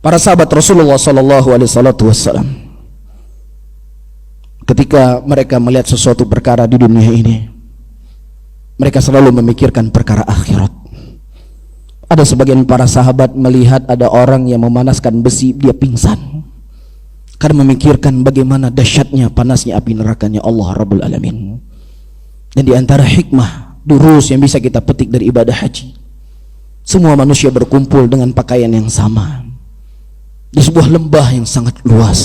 Para sahabat Rasulullah sallallahu alaihi wasallam ketika mereka melihat sesuatu perkara di dunia ini, mereka selalu memikirkan perkara akhirat. Ada sebagian para sahabat melihat ada orang yang memanaskan besi, dia pingsan karena memikirkan bagaimana dahsyatnya panasnya api nerakanya Allah Rabbul Alamin. Dan di antara hikmah durus yang bisa kita petik dari ibadah haji, semua manusia berkumpul dengan pakaian yang sama di sebuah lembah yang sangat luas,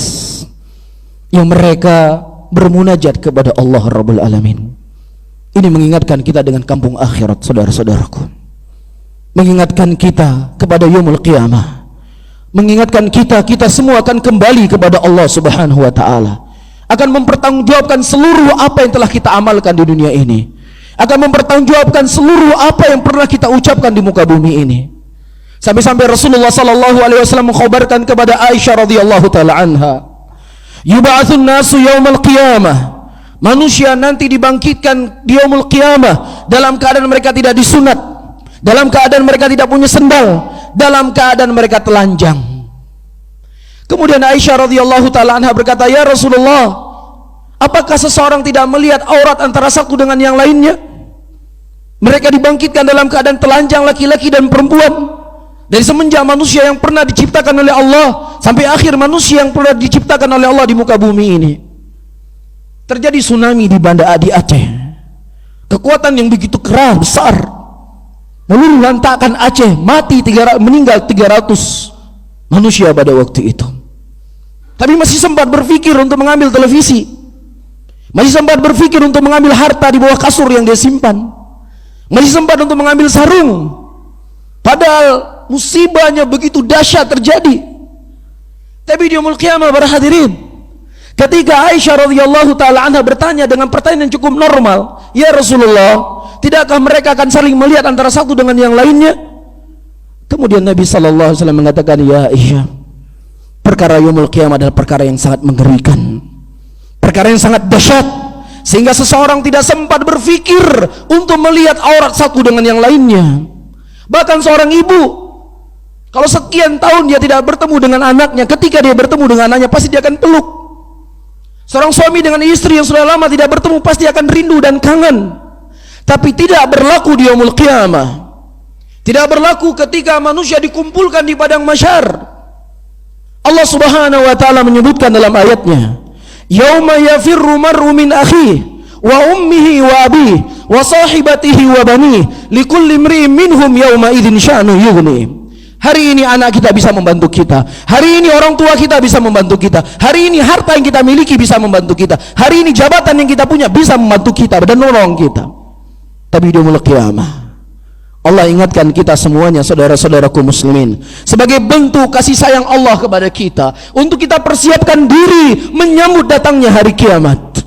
yang mereka bermunajat kepada Allah Rabbul Alamin. Ini mengingatkan kita dengan kampung akhirat, saudara-saudaraku. Mengingatkan kita kepada yaumul qiyamah. Mengingatkan kita semua akan kembali kepada Allah Subhanahu wa taala. Akan mempertanggungjawabkan seluruh apa yang telah kita amalkan di dunia ini. Akan mempertanggungjawabkan seluruh apa yang pernah kita ucapkan di muka bumi ini. Sampai-sampai Rasulullah sallallahu alaihi wasallam mengkhabarkan kepada Aisyah radhiyallahu taala anha, yub'atsun nasu yaumal qiyamah. Manusia nanti dibangkitkan di yaumul qiyamah dalam keadaan mereka tidak disunat, dalam keadaan mereka tidak punya sendal, dalam keadaan mereka telanjang. Kemudian Aisyah radhiyallahu taala anha berkata, "Ya Rasulullah, apakah seseorang tidak melihat aurat antara satu dengan yang lainnya?" Mereka dibangkitkan dalam keadaan telanjang, laki-laki dan perempuan. Dari semenjak manusia yang pernah diciptakan oleh Allah sampai akhir manusia yang pernah diciptakan oleh Allah di muka bumi ini. Terjadi tsunami di Banda di Aceh. Kekuatan yang begitu keras, besar, meluluh lantakkan Aceh, meninggal 300 manusia pada waktu itu. Tapi masih sempat berpikir untuk mengambil televisi, masih sempat berpikir untuk mengambil harta di bawah kasur yang dia simpan, masih sempat untuk mengambil sarung. Padahal musibahnya begitu dahsyat terjadi. Tapi di yaumul qiyamah para hadirin, ketika Aisyah radhiyallahu taala anha bertanya dengan pertanyaan yang cukup normal, "Ya Rasulullah, tidakkah mereka akan saling melihat antara satu dengan yang lainnya?" Kemudian Nabi sallallahu alaihi wasallam mengatakan, "Ya Aisyah, perkara yaumul qiyamah adalah perkara yang sangat mengerikan, perkara yang sangat dahsyat, sehingga seseorang tidak sempat berpikir untuk melihat aurat satu dengan yang lainnya. Bahkan seorang ibu, kalau sekian tahun dia tidak bertemu dengan anaknya, ketika dia bertemu dengan anaknya pasti dia akan peluk. Seorang suami dengan istri yang sudah lama tidak bertemu pasti akan rindu dan kangen. Tapi tidak berlaku di yaumul qiyamah. Tidak berlaku ketika manusia dikumpulkan di padang mahsyar. Allah Subhanahu wa taala menyebutkan dalam ayatnya, "Yauma yafirru mar'u min akhihi wa ummihi wa abihi wa sahibatihi wa banihi likulli imri'in minhum yauma idzin sya'nu yughni." Hari ini anak kita bisa membantu kita, hari ini orang tua kita bisa membantu kita, hari ini harta yang kita miliki bisa membantu kita, hari ini jabatan yang kita punya bisa membantu kita dan menolong kita. Tapi di yaumul qiyamah Allah ingatkan kita semuanya, saudara-saudaraku muslimin, sebagai bentuk kasih sayang Allah kepada kita, untuk kita persiapkan diri menyambut datangnya hari kiamat.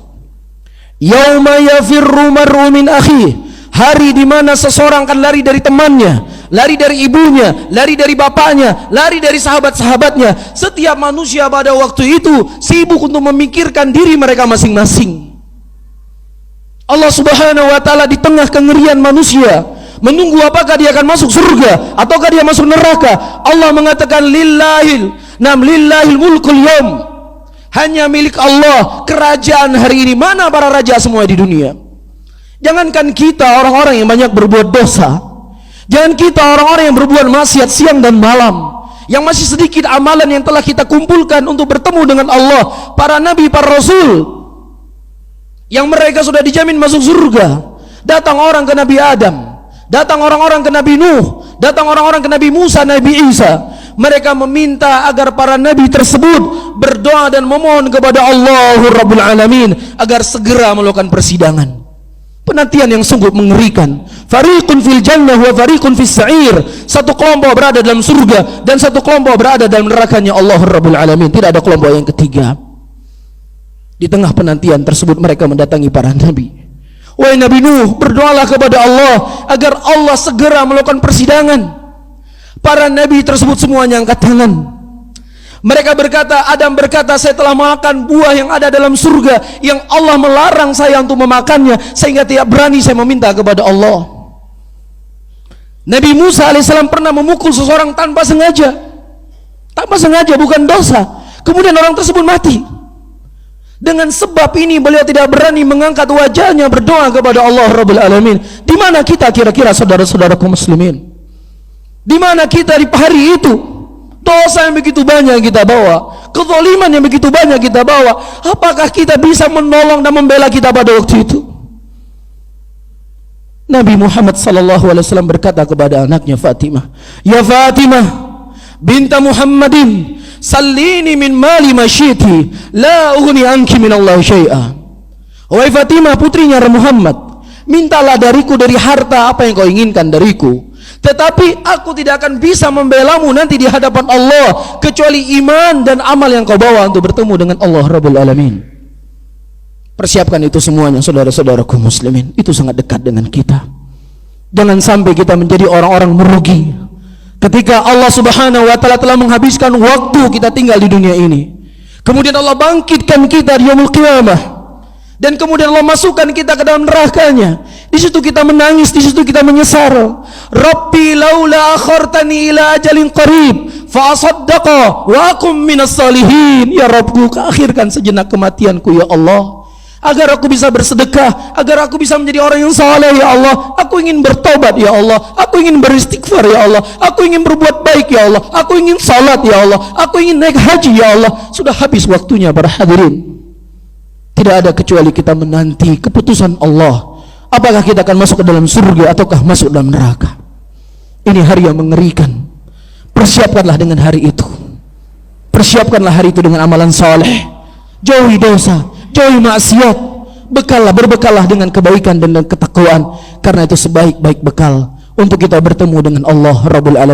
Yauma yafirru mar'u min akhihi, hari di mana seseorang akan lari dari temannya, lari dari ibunya, lari dari bapaknya, lari dari sahabat-sahabatnya. Setiap manusia pada waktu itu sibuk untuk memikirkan diri mereka masing-masing. Allah Subhanahu wa taala di tengah kengerian manusia menunggu apakah dia akan masuk surga ataukah dia masuk neraka. Allah mengatakan lillahil mulkul yaum, hanya milik Allah kerajaan hari ini. Mana para raja semua di dunia? Jangankan kita orang-orang yang banyak berbuat dosa, jangan kita orang-orang yang berbuat maksiat siang dan malam, yang masih sedikit amalan yang telah kita kumpulkan untuk bertemu dengan Allah, para nabi, para rasul yang mereka sudah dijamin masuk surga. Datang orang ke Nabi Adam, datang orang-orang ke Nabi Nuh, datang orang-orang ke Nabi Musa, Nabi Isa. Mereka meminta agar para nabi tersebut berdoa dan memohon kepada Allah Rabbul Alamin agar segera melakukan persidangan. Penantian yang sungguh mengerikan. Fariqun fil jannah wa fariqun fis sa'ir. Satu kelompok berada dalam surga dan satu kelompok berada dalam nerakanya Allah Rabbul Alamin. Tidak ada kelompok yang ketiga. Di tengah penantian tersebut mereka mendatangi para nabi. Wahai Nabi Nuh, berdoalah kepada Allah agar Allah segera melakukan persidangan. Para nabi tersebut semuanya angkat tangan. Mereka berkata, Adam berkata, saya telah makan buah yang ada dalam surga yang Allah melarang saya untuk memakannya, sehingga tidak berani saya meminta kepada Allah. Nabi Musa alaihissalam pernah memukul seseorang tanpa sengaja, tanpa sengaja, bukan dosa. Kemudian orang tersebut mati. Dengan sebab ini beliau tidak berani mengangkat wajahnya berdoa kepada Allah Rabbul Alamin. Di mana kita kira-kira saudara-saudaraku muslimin? Di mana kita di hari itu? Dosa yang begitu banyak yang kita bawa, kezaliman yang begitu banyak kita bawa. Apakah kita bisa menolong dan membela kita pada waktu itu? Nabi Muhammad sallallahu alaihi wasallam berkata kepada anaknya Fatimah, "Ya Fatimah binta Muhammadin, sallini min mali masyiti, la ughni anki min Allah syai'a." Wahai Fatimah, putrinya Muhammad, mintalah dariku dari harta apa yang kau inginkan dariku, tetapi aku tidak akan bisa membelamu nanti di hadapan Allah kecuali iman dan amal yang kau bawa untuk bertemu dengan Allah Rabbul Alamin. Persiapkan itu semuanya saudara-saudaraku muslimin. Itu sangat dekat dengan kita. Jangan sampai kita menjadi orang-orang merugi ketika Allah Subhanahu wa taala telah menghabiskan waktu kita tinggal di dunia ini. Kemudian Allah bangkitkan kita di yaumul qiyamah. Dan kemudian Allah masukkan kita ke dalam nerakanya. Di situ kita menangis, di situ kita menyesal. Rabbi laula akhartani ila ajalin qarib fa asaddaqa wa akum minas salihin. Ya Rabbku, akhirkan sejenak kematianku ya Allah, agar aku bisa bersedekah, agar aku bisa menjadi orang yang saleh ya Allah. Aku ingin bertobat ya Allah, aku ingin beristighfar ya Allah, aku ingin berbuat baik ya Allah, aku ingin salat ya Allah, aku ingin naik haji ya Allah. Sudah habis waktunya para hadirin. Tidak ada kecuali kita menanti keputusan Allah. Apakah kita akan masuk ke dalam surga ataukah masuk dalam neraka? Ini hari yang mengerikan. Persiapkanlah dengan hari itu. Persiapkanlah hari itu dengan amalan saleh. Jauhi dosa, jauhi maksiat. Berbekallah dengan kebaikan dan ketakwaan, karena itu sebaik-baik bekal untuk kita bertemu dengan Allah Rabbul Alamin.